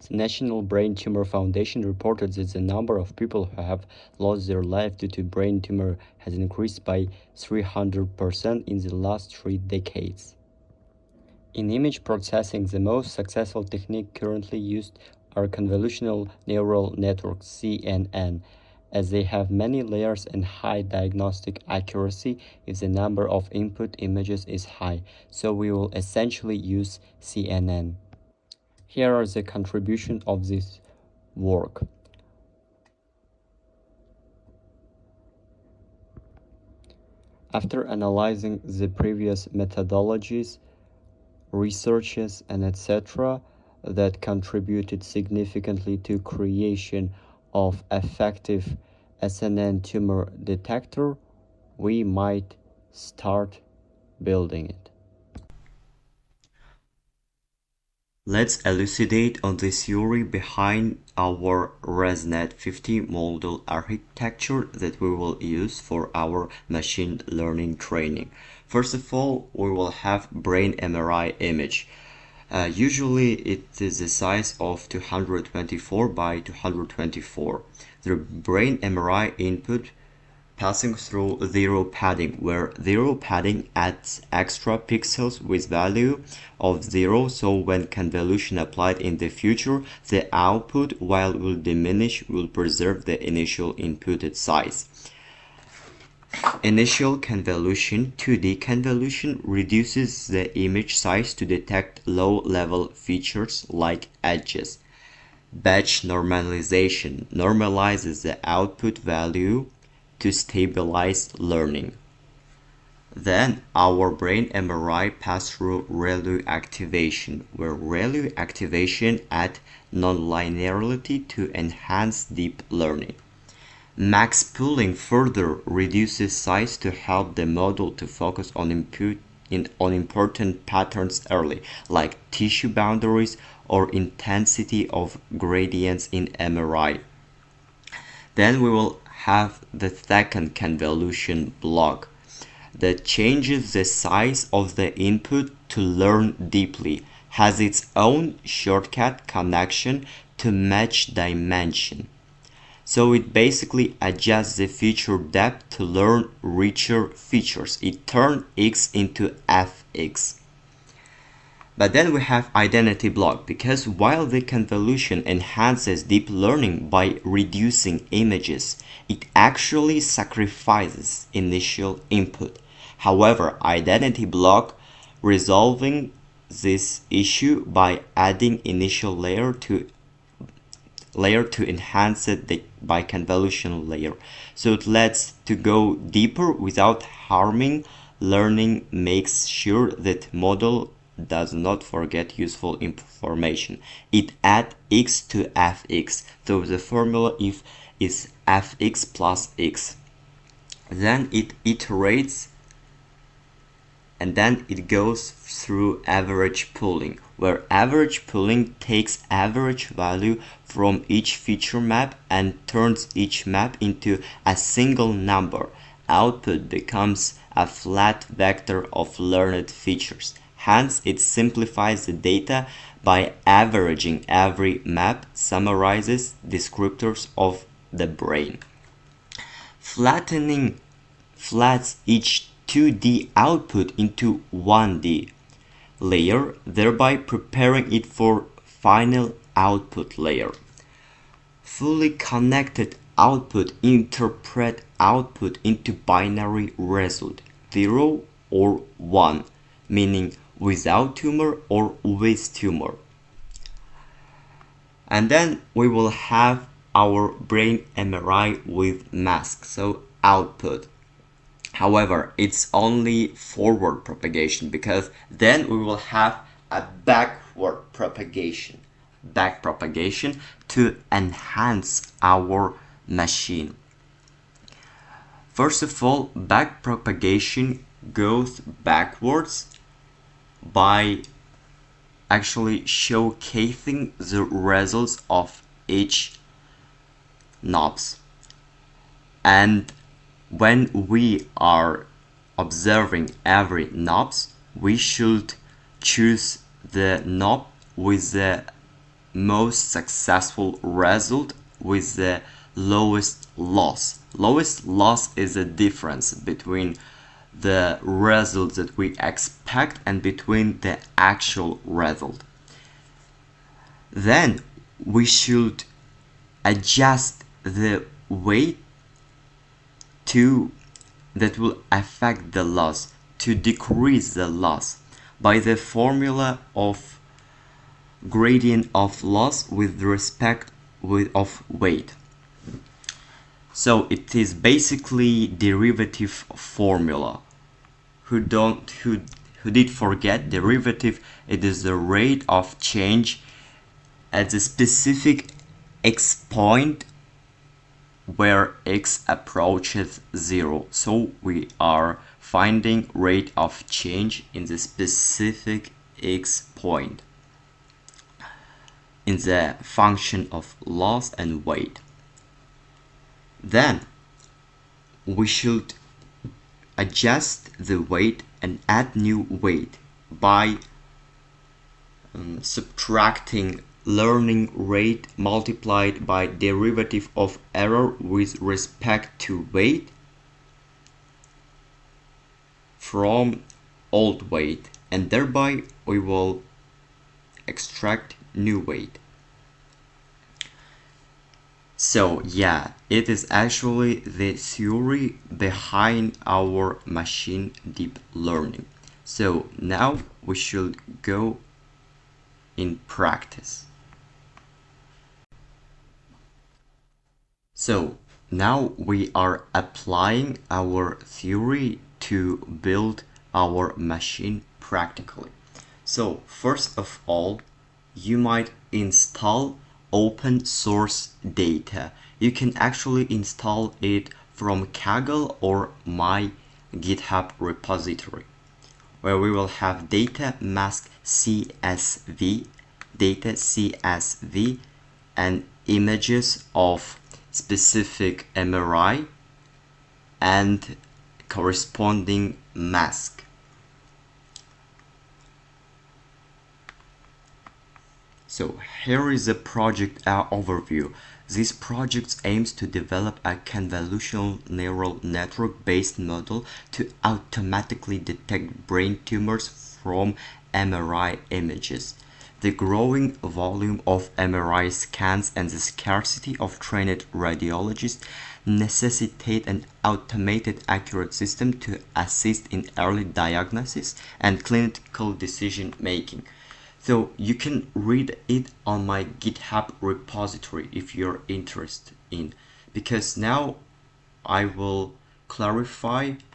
The National Brain Tumor Foundation reported that the number of people who have lost their life due to brain tumor has increased by 300% in the last 3 decades. In image processing, the most successful technique currently used are convolutional neural networks (CNN), as they have many layers and high diagnostic accuracy if the number of input images is high, so we will essentially use CNN. Here are the contributions of this work. After analyzing the previous methodologies, researches, and etc. that contributed significantly to creation of effective SNN tumor detector, we might start building it. Let's elucidate on the theory behind our ResNet 50 model architecture that we will use for our machine learning training. First of all, we will have brain MRI image. Usually it is the size of 224 by 224. The brain MRI input passing through zero padding, where zero padding adds extra pixels with value of 0, so when convolution applied in the future, the output, while will diminish, will preserve the initial inputted size. Initial convolution, 2D convolution, reduces the image size to detect low-level features like edges. Batch normalization normalizes the output value to stabilize learning. Then our brain MRI pass through ReLU activation, where ReLU activation add nonlinearity to enhance deep learning. Max pooling further reduces size to help the model to focus on important patterns early, like tissue boundaries or intensity of gradients in MRI. Then we will have the second convolution block that changes the size of the input to learn deeply, has its own shortcut connection to match dimension. So it basically adjusts the feature depth to learn richer features. It turns X into Fx. But then we have identity block, because while the convolution enhances deep learning by reducing images, it actually sacrifices initial input. However, identity block resolving this issue by adding initial layer to enhance it by convolutional layer. So it lets to go deeper without harming learning, makes sure that model does not forget useful information. It adds x to fx, so the formula is fx plus x. Then it iterates, and then it goes through average pooling, where average pooling takes average value from each feature map and turns each map into a single number. Output becomes a flat vector of learned features. Hence, it simplifies the data by averaging every map, summarizes descriptors of the brain. Flattening flats each 2D output into 1D layer, thereby preparing it for final output layer. Fully connected output interpret output into binary result, 0 or 1, meaning without tumor or with tumor. And then we will have our brain MRI with mask, so output. However, it's only forward propagation, because then we will have a backward propagation, back propagation to enhance our machine. First of all, back propagation goes backwards by actually showcasing the results of each knobs. And when we are observing every knobs, we should choose the knob with the most successful result with the lowest loss. Lowest loss is the difference between the result that we expect and between the actual result. Then we should adjust the weight that will affect the loss to decrease the loss by the formula of gradient of loss with respect of weight. So it is basically derivative formula. Who did forget derivative? It is the rate of change at the specific x point where x approaches 0. So we are finding rate of change in the specific x point in the function of loss and weight. Then we should adjust the weight and add new weight by subtracting learning rate multiplied by derivative of error with respect to weight from old weight, and thereby we will extract new weight. So yeah, it is actually the theory behind our machine deep learning. So now we should go in practice. So now we are applying our theory to build our machine practically. So first of all, you might install open source data. You can actually install it from Kaggle or my GitHub repository, where we will have data mask CSV, data CSV, and images of specific MRI and corresponding mask. So here is a project overview. This project aims to develop a convolutional neural network based model to automatically detect brain tumors from MRI images. The growing volume of MRI scans and the scarcity of trained radiologists necessitate an automated accurate system to assist in early diagnosis and clinical decision making. So you can read it on my GitHub repository if you're interested in, because now I will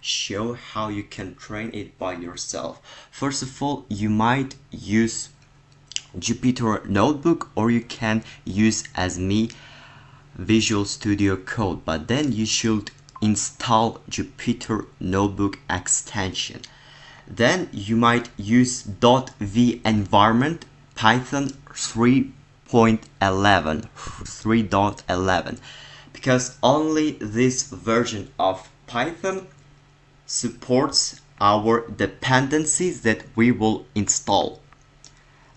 show how you can train it by yourself. First of all, you might use Jupyter Notebook, or you can use as me Visual Studio Code, but then you should install Jupyter Notebook extension. Then you might use .v environment Python 3.11, because only this version of Python supports our dependencies that we will install.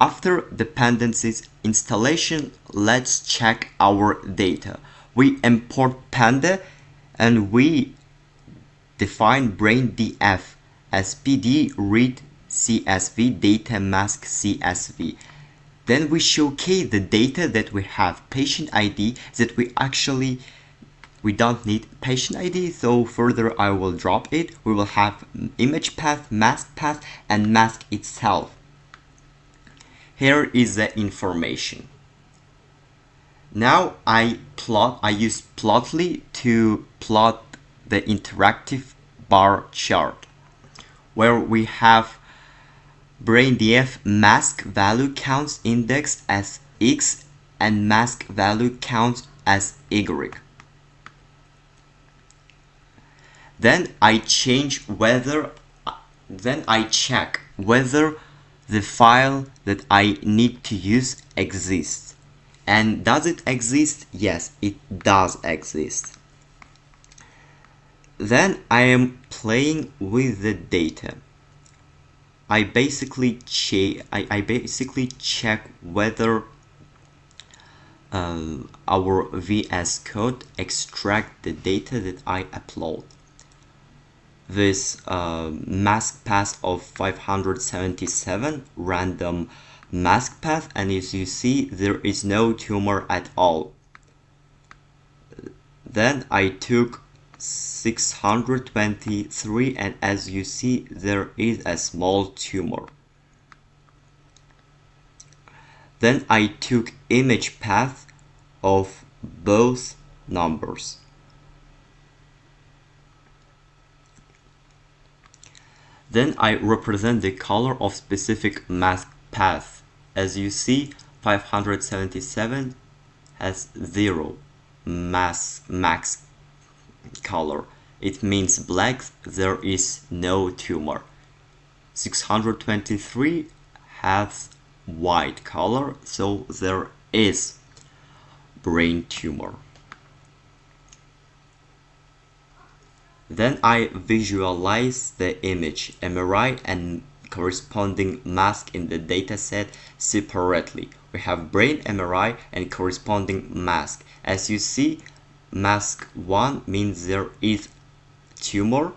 After dependencies installation, let's check our data. We import Panda and we define BrainDF as PD read CSV data mask CSV. Then we showcase the data that we have patient ID that we don't need patient ID, so further I will drop it. We will have image path, mask path, and mask itself. Here is the information. Now I use Plotly to plot the interactive bar chart, where we have BrainDF mask value counts indexed as X and mask value counts as Y. Then I check whether the file that I need to use exists. And does it exist? Yes, it does exist. Then I am playing with the data. I basically check whether our VS Code extract the data that I upload. This mask path of 577 random mask path, and as you see there is no tumor at all. Then I took 623 and as you see there is a small tumor. Then I took image path of both numbers. Then I represent the color of specific mask path. As you see, 577 has 0 max color. It means black, there is no tumor. 623 has white color, so there is brain tumor. Then I visualize the image, MRI and corresponding mask in the dataset separately. We have brain MRI and corresponding mask. As you see, mask 1 means there is tumor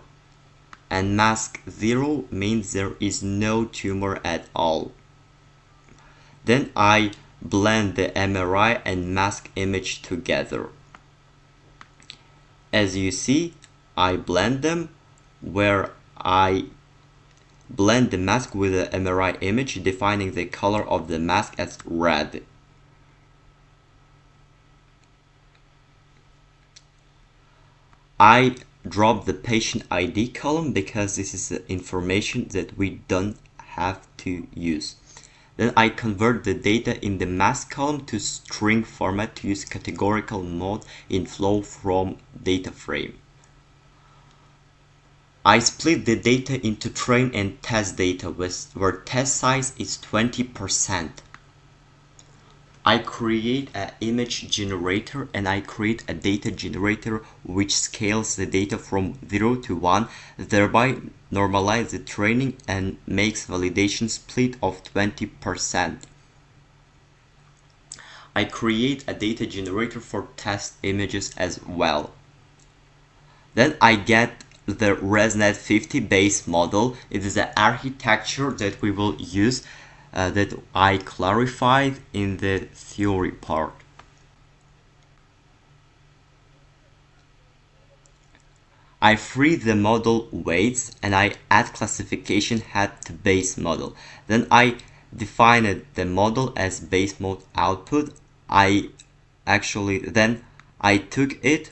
and mask 0 means there is no tumor at all. Then I blend the MRI and mask image together. As you see, I blend them, where I blend the mask with the MRI image, defining the color of the mask as red. I drop the patient ID column because this is the information that we don't have to use. Then I convert the data in the mask column to string format to use categorical mode in flow from data frame. I split the data into train and test data where test size is 20%. I create an image generator and I create a data generator which scales the data from 0 to 1, thereby normalize the training and makes validation split of 20%. I create a data generator for test images as well. Then I get the ResNet 50 base model. It is the architecture that we will use that I clarified in the theory part. I free the model weights and I add classification head to base model. Then I defined the model as base mode output. Then I took it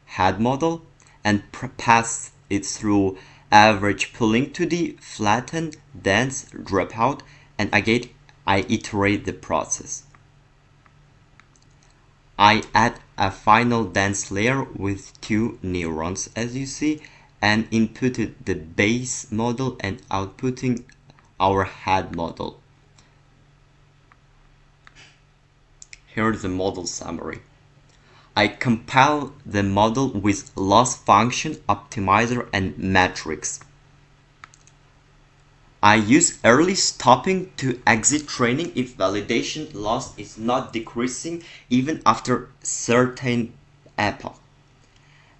head model and pass it through average pooling to the flatten, dense, dropout, and again I iterate the process. I add a final dense layer with 2 neurons as you see and inputted the base model and outputting our head model. Here is the model summary. I compile the model with loss function, optimizer, and metrics. I use early stopping to exit training if validation loss is not decreasing even after certain epoch.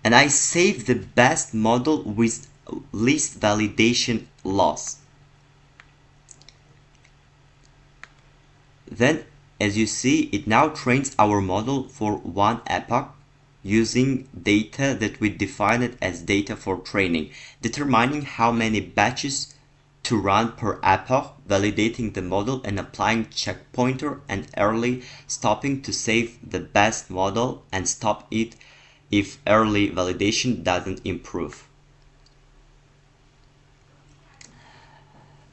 And I save the best model with least validation loss. Then as you see, it now trains our model for 1 epoch using data that we defined as data for training, determining how many batches to run per epoch, validating the model and applying checkpointer and early stopping to save the best model and stop it if early validation doesn't improve.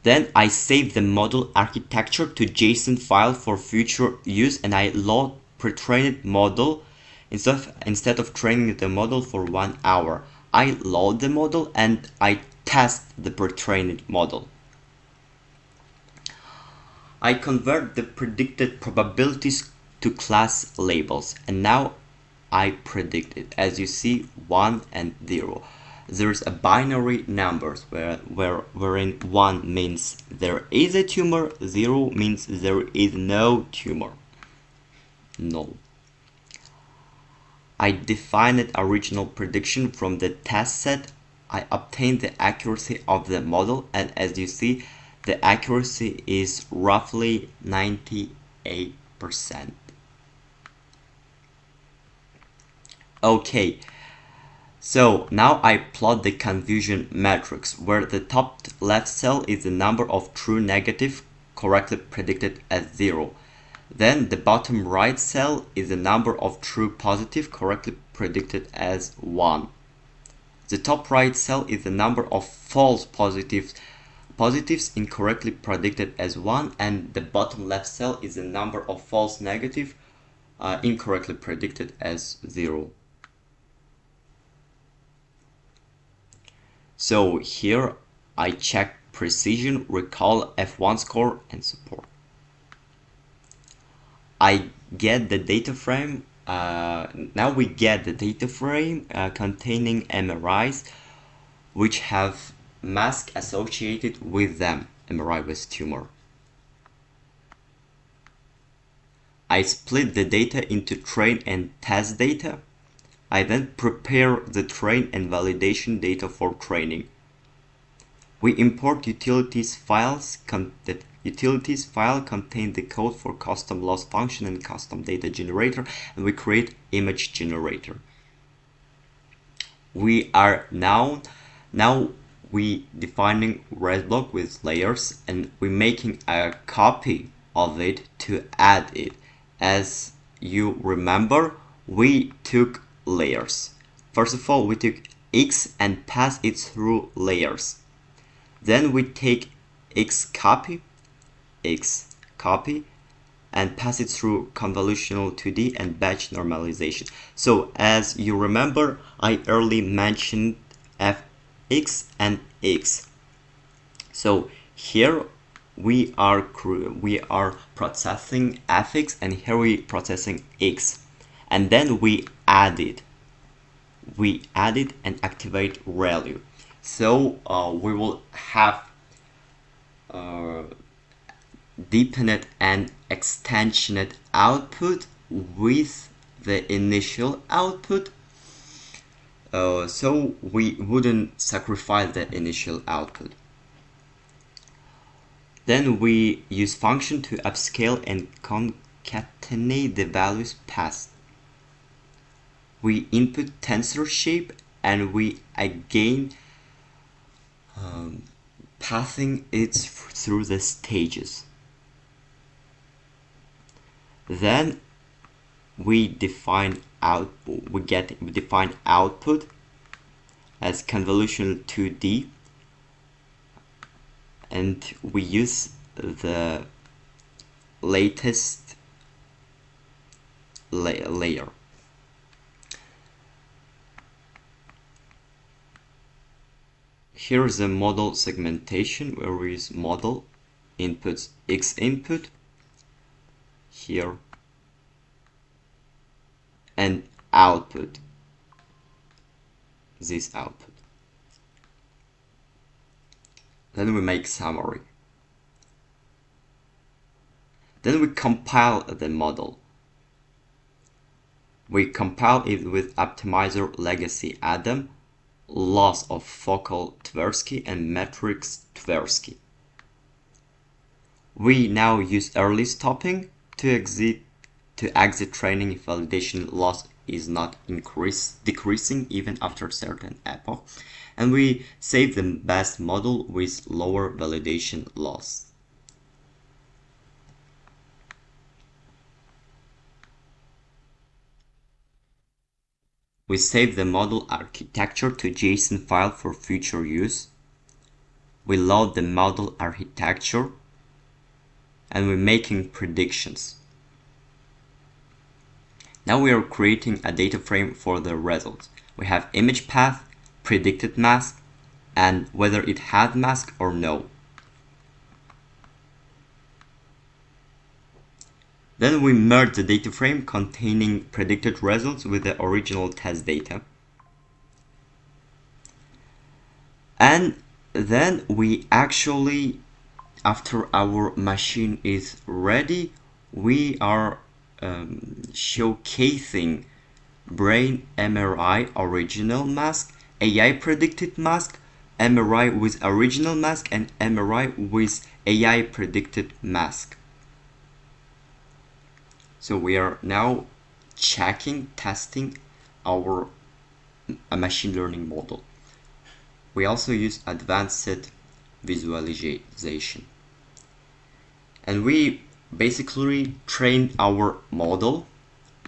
Then I save the model architecture to JSON file for future use and I load pre-trained model instead of training the model for 1 hour. I load the model and I test the pre-trained model. I convert the predicted probabilities to class labels and now I predict it. As you see, 1 and 0. There's a binary numbers wherein 1 means there is a tumor, 0 means there is no tumor. null. I defined original prediction from the test set. I obtained the accuracy of the model, and as you see, the accuracy is roughly 98%. Okay, so now I plot the confusion matrix, where the top left cell is the number of true negative correctly predicted as 0. Then the bottom right cell is the number of true positive correctly predicted as 1. The top right cell is the number of false positives incorrectly predicted as 1, and the bottom left cell is the number of false negative incorrectly predicted as 0. So here I check precision, recall, F1 score, and support. I get the data frame. Now we get the data frame containing MRIs which have mask associated with them, MRI with tumor. I split the data into train and test data. I then prepare the train and validation data for training. We import utilities files. The utilities file contain the code for custom loss function and custom data generator, and we create image generator. We are now we defining red block with layers, and we're making a copy of it to add it. As you remember, we took layers. First of all, we took X and passed it through layers. Then we take X copy, and pass it through convolutional 2D and batch normalization. So as you remember, I early mentioned Fx and X. So here we are processing Fx, and here we processing X, and then we add it and activate ReLU. So we will have deepened and extensioned output with the initial output. So we wouldn't sacrifice the initial output. Then we use function to upscale and concatenate the values passed. We input tensor shape, and we again passing it through the stages. Then we define output as convolutional 2D, and we use the latest layer. Here is the model segmentation, where we use model inputs X input here and output this output. Then we make summary. Then we compile the model. We compile it with optimizer legacy Adam, loss of focal Tversky, and matrix Tversky. We now use early stopping to exit training if validation loss is not decreasing even after certain epoch, and we save the best model with lower validation loss. We save the model architecture to JSON file for future use. We load the model architecture, and we're making predictions. Now we are creating a data frame for the results. We have image path, predicted mask, and whether it had mask or no. Then we merge the data frame containing predicted results with the original test data. And then we actually, after our machine is ready, we are showcasing brain MRI original mask, AI predicted mask, MRI with original mask, and MRI with AI predicted mask. So we are now testing our machine learning model. We also use advanced visualization. And we basically trained our model.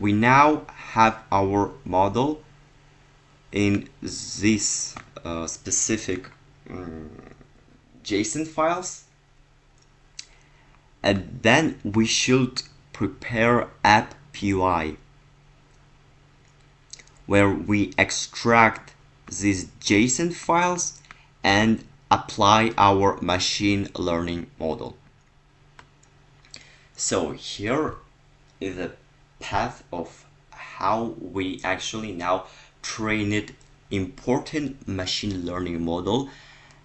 We now have our model in this specific JSON files, and then we should prepare app PUI, where we extract these JSON files and apply our machine learning model. So here is the path of how we actually now trained important machine learning model,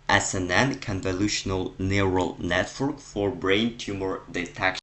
SNN, convolutional neural network for brain tumor detection.